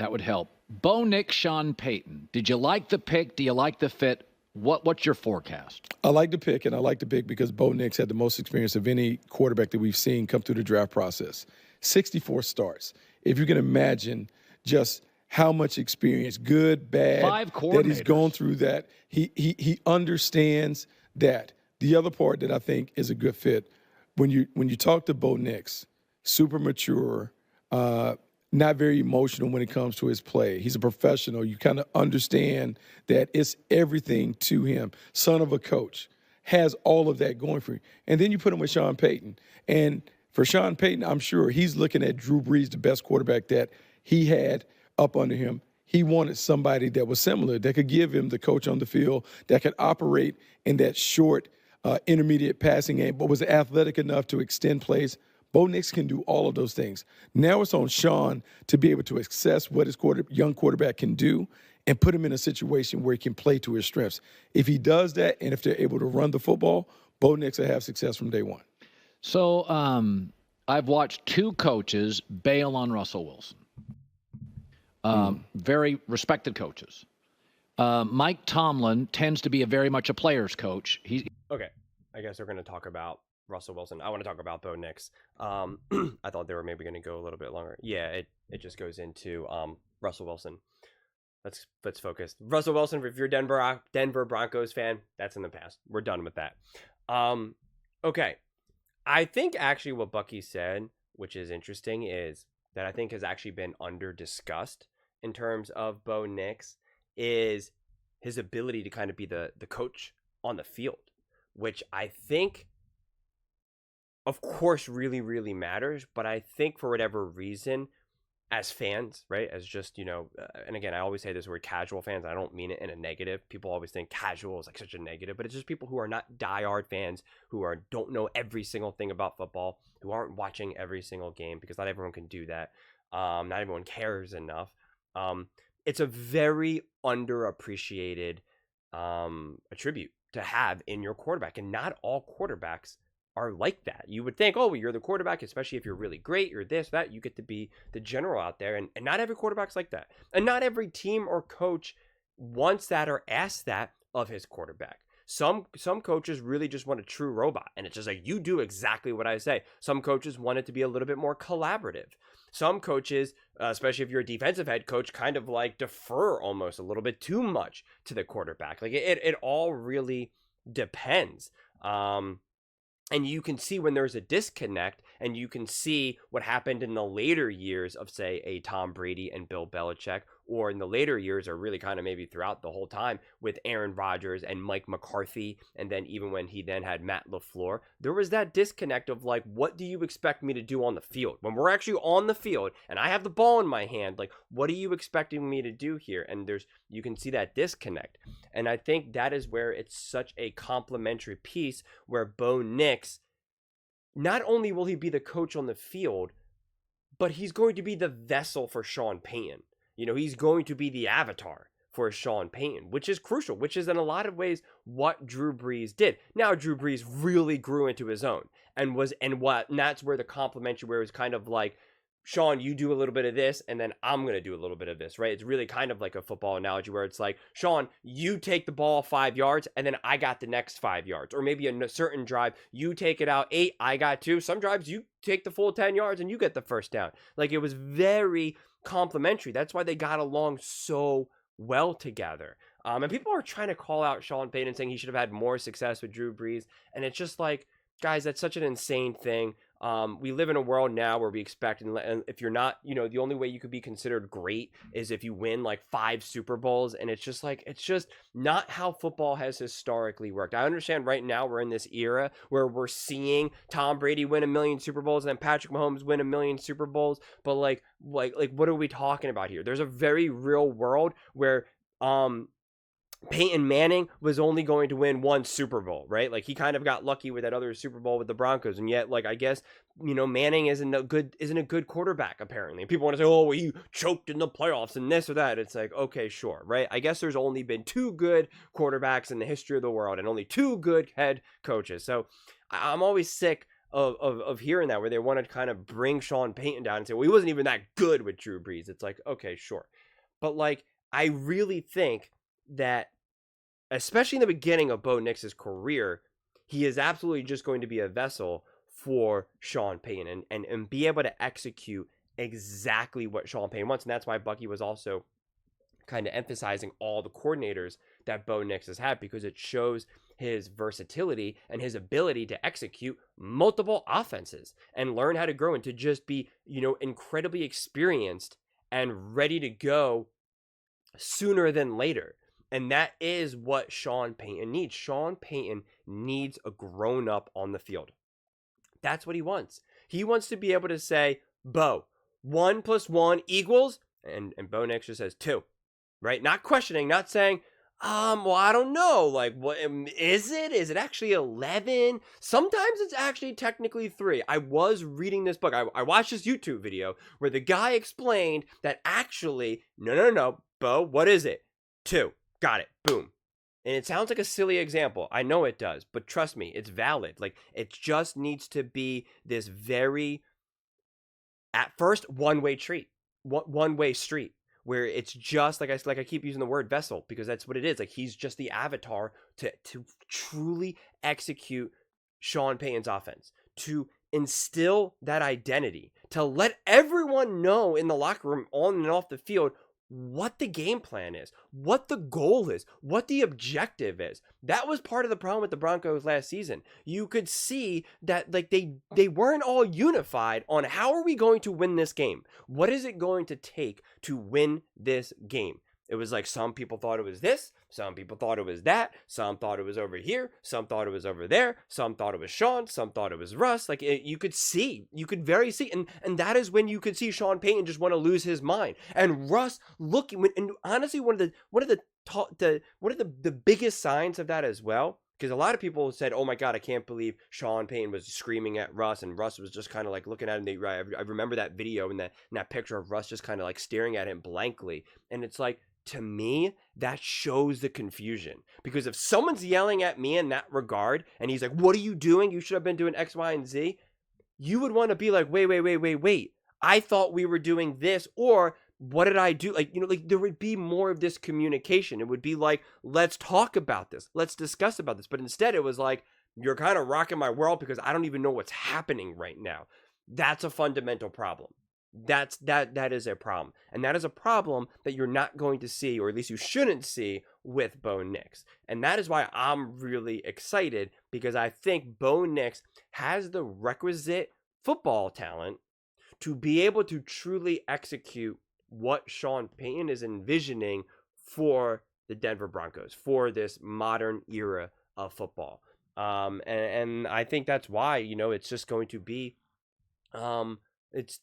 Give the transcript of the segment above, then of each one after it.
That would help. Bo Nix, Sean Payton. Did you like the pick? Do you like the fit? What's your forecast? I like the pick, and I like the pick because Bo Nix had the most experience of any quarterback that we've seen come through the draft process. 64 starts. If you can imagine just how much experience, good, bad, 5 that he's coordinators. gone through that. He understands that. The other part that I think is a good fit, when you talk to Bo Nix, super mature, not very emotional when it comes to his play. He's a professional. You kind of understand that it's everything to him. Son of a coach, has all of that going for him. And then you put him with Sean Payton. And for Sean Payton, I'm sure he's looking at Drew Brees, the best quarterback that he had up under him. He wanted somebody that was similar, that could give him the coach on the field, that could operate in that short, intermediate passing game, but was athletic enough to extend plays. Bo Nix can do all of those things. Now it's on Sean to be able to assess what his young quarterback can do and put him in a situation where he can play to his strengths. If he does that, and if they're able to run the football, Bo Nix will have success from day one. So I've watched 2 coaches bail on Russell Wilson. Very respected coaches. Mike Tomlin tends to be very much a player's coach. Okay, I guess we're going to talk about Russell Wilson. I want to talk about Bo Nix. I thought they were maybe going to go a little bit longer. Yeah, it just goes into Russell Wilson. Let's focus. Russell Wilson, if you're a Denver Broncos fan, that's in the past. We're done with that. Okay. I think actually what Bucky said, which is interesting, is that I think has actually been under-discussed in terms of Bo Nix, is his ability to kind of be the coach on the field, which I think, of course, really, really matters. But I think for whatever reason, as fans, right, as just, and again, I always say this word casual fans. I don't mean it in a negative. People always think casual is like such a negative, but it's just people who are not diehard fans, who don't know every single thing about football, who aren't watching every single game, because not everyone can do that. Not everyone cares enough. It's a very underappreciated attribute to have in your quarterback, and not all quarterbacks are like that. You would think, oh, you're the quarterback, especially if you're really great, you're this, that, you get to be the general out there. And not every quarterback's like that. And not every team or coach wants that or asks that of his quarterback. Some coaches really just want a true robot. And it's just like, you do exactly what I say. Some coaches want it to be a little bit more collaborative. Some coaches, especially if you're a defensive head coach, kind of like defer almost a little bit too much to the quarterback. Like it all really depends. And you can see when there's a disconnect, and you can see what happened in the later years of, say, a Tom Brady and Bill Belichick, or in the later years, or really kind of maybe throughout the whole time with Aaron Rodgers and Mike McCarthy. And then even when he then had Matt LaFleur, there was that disconnect of like, what do you expect me to do on the field? When we're actually on the field and I have the ball in my hand, like, what are you expecting me to do here? And you can see that disconnect. And I think that is where it's such a complementary piece, where Bo Nix, not only will he be the coach on the field, but he's going to be the vessel for Sean Payton. He's going to be the avatar for Sean Payton, which is crucial, which is in a lot of ways what Drew Brees did. Now, Drew Brees really grew into his own and that's where the complementary, where it was kind of like, Sean, you do a little bit of this, and then I'm going to do a little bit of this, right? It's really kind of like a football analogy where it's like, Sean, you take the ball 5 yards, and then I got the next 5 yards. Or maybe a certain drive, you take it out 8, I got 2. Some drives, you take the full 10 yards, and you get the first down. Like, it was very complementary. That's why they got along so well together. And people are trying to call out Sean Payton, saying he should have had more success with Drew Brees. And it's just like, guys, that's such an insane thing. We live in a world now where we expect, and if you're not, the only way you could be considered great is if you win like 5 Super Bowls. And it's just not how football has historically worked. I understand right now we're in this era where we're seeing Tom Brady win 1,000,000 Super Bowls and then Patrick Mahomes win 1,000,000 Super Bowls. But like, what are we talking about here? There's a very real world where, Peyton Manning was only going to win 1 Super Bowl, right? Like, he kind of got lucky with that other Super Bowl with the Broncos, and yet, like, I guess, Manning isn't a good quarterback, apparently. And people want to say, oh, well, he choked in the playoffs and this or that. It's like, okay, sure, right? I guess there's only been 2 good quarterbacks in the history of the world and only 2 good head coaches. So I'm always sick of hearing that, where they want to kind of bring Sean Payton down and say, well, he wasn't even that good with Drew Brees. It's like, okay, sure. But like, I really think that, especially in the beginning of Bo Nix's career, he is absolutely just going to be a vessel for Sean Payton and be able to execute exactly what Sean Payton wants. And that's why Bucky was also kind of emphasizing all the coordinators that Bo Nix has had, because it shows his versatility and his ability to execute multiple offenses and learn how to grow and to just be, incredibly experienced and ready to go sooner than later. And that is what Sean Payton needs. Sean Payton needs a grown-up on the field. That's what he wants. He wants to be able to say, Bo, 1 + 1 equals, and Bo Nix just says 2, right? Not questioning, not saying, well, I don't know. Like, what is it? Is it actually 11? Sometimes it's actually technically 3. I was reading this book. I watched this YouTube video where the guy explained that actually, no, Bo, what is it? 2. Got it. Boom. And it sounds like a silly example. I know it does, but trust me, it's valid. Like, it just needs to be this very, at first, one-way street, where it's just like I keep using the word vessel, because that's what it is. Like, he's just the avatar to truly execute Sean Payton's offense, to instill that identity, to let everyone know in the locker room, on and off the field, what the game plan is, what the goal is, what the objective is. That was part of the problem with the Broncos last season. You could see that, like, they weren't all unified on how are we going to win this game? What is it going to take to win this game? It was like some people thought it was this, some people thought it was that, some thought it was over here, some thought it was over there, some thought it was Sean, some thought it was Russ. Like, you could very see, and that is when you could see Sean Payton just want to lose his mind, and Russ looking. And honestly, one of the biggest signs of that as well, because a lot of people said, "Oh my God, I can't believe Sean Payton was screaming at Russ," and Russ was just kind of like looking at him. I remember that video and that picture of Russ just kind of like staring at him blankly, and it's like, to me, that shows the confusion. Because if someone's yelling at me in that regard, and he's like, what are you doing? You should have been doing X, Y, and Z. You would want to be like, wait. I thought we were doing this, or what did I do? Like, there would be more of this communication. It would be like, let's talk about this. Let's discuss about this. But instead, it was like, you're kind of rocking my world because I don't even know what's happening right now. That's a fundamental problem. That is a problem, and that is a problem that you're not going to see, or at least you shouldn't see, with Bo Nix. And that is why I'm really excited, because I think Bo Nix has the requisite football talent to be able to truly execute what Sean Payton is envisioning for the Denver Broncos, for this modern era of football. And I think that's why, it's just going to be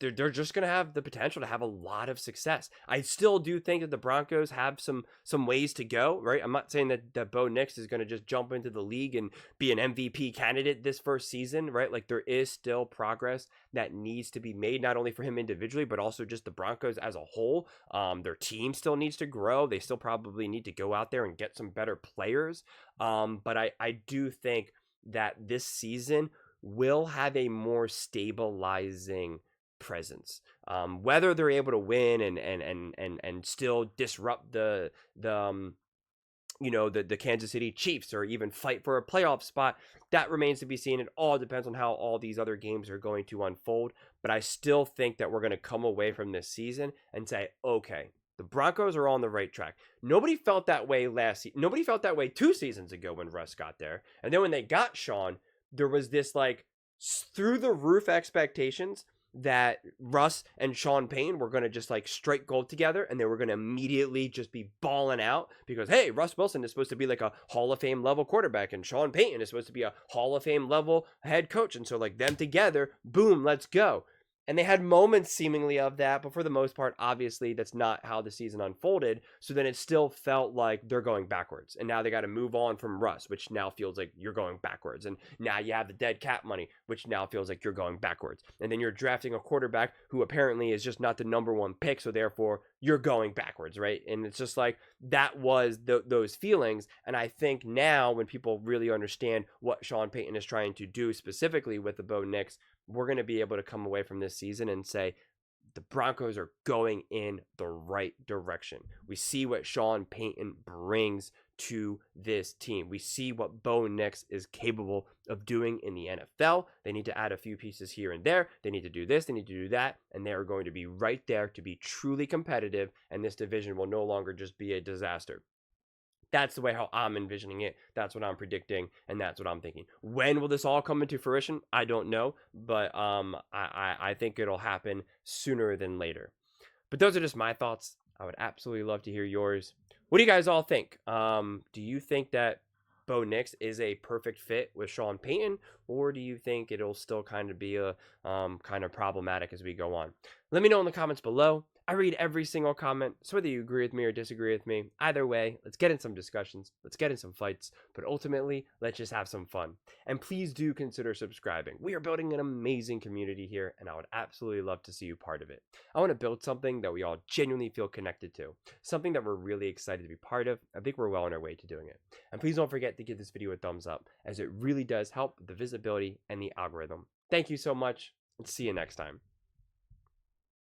they're just going to have the potential to have a lot of success. I still do think that the Broncos have some ways to go, right? I'm not saying that Bo Nix is going to just jump into the league and be an MVP candidate this first season, right? Like, there is still progress that needs to be made, not only for him individually, but also just the Broncos as a whole. Their team still needs to grow. They still probably need to go out there and get some better players. But I do think that this season will have a more stabilizing presence. Whether they're able to win and still disrupt the Kansas City Chiefs, or even fight for a playoff spot, that remains to be seen. It all depends on how all these other games are going to unfold. But I still think that we're going to come away from this season and say, okay, the Broncos are on the right track. Nobody felt that way last season. Nobody felt that way 2 seasons ago when Russ got there. And then when they got Sean, there was this like through the roof expectations that Russ and Sean Payton were going to just like strike gold together, and they were going to immediately just be balling out because, hey, Russ Wilson is supposed to be like a Hall of Fame level quarterback, and Sean Payton is supposed to be a Hall of Fame level head coach. And so, like, them together, boom, let's go. And they had moments seemingly of that, but for the most part, obviously, that's not how the season unfolded. So then it still felt like they're going backwards. And now they got to move on from Russ, which now feels like you're going backwards. And now you have the dead cap money, which now feels like you're going backwards. And then you're drafting a quarterback who apparently is just not the number one pick. So therefore, you're going backwards, right? And it's just like that was those feelings. And I think now when people really understand what Sean Payton is trying to do specifically with the Bo Nix, we're going to be able to come away from this season and say the Broncos are going in the right direction. We see what Sean Payton brings to this team. We see what Bo Nix is capable of doing in the NFL. They need to add a few pieces here and there. They need to do this. They need to do that. And they are going to be right there to be truly competitive. And this division will no longer just be a disaster. That's the way how I'm envisioning it. That's what I'm predicting, and that's what I'm thinking. When will this all come into fruition? I don't know, but I think it'll happen sooner than later. But those are just my thoughts. I would absolutely love to hear yours. What do you guys all think? Do you think that Bo Nix is a perfect fit with Sean Payton, or do you think it'll still kind of be a kind of problematic as we go on? Let me know in the comments below. I read every single comment, so whether you agree with me or disagree with me, either way, let's get in some discussions, let's get in some fights, but ultimately, let's just have some fun. And please do consider subscribing. We are building an amazing community here, and I would absolutely love to see you part of it. I want to build something that we all genuinely feel connected to, something that we're really excited to be part of. I think we're well on our way to doing it. And please don't forget to give this video a thumbs up, as it really does help the visibility and the algorithm. Thank you so much, and see you next time.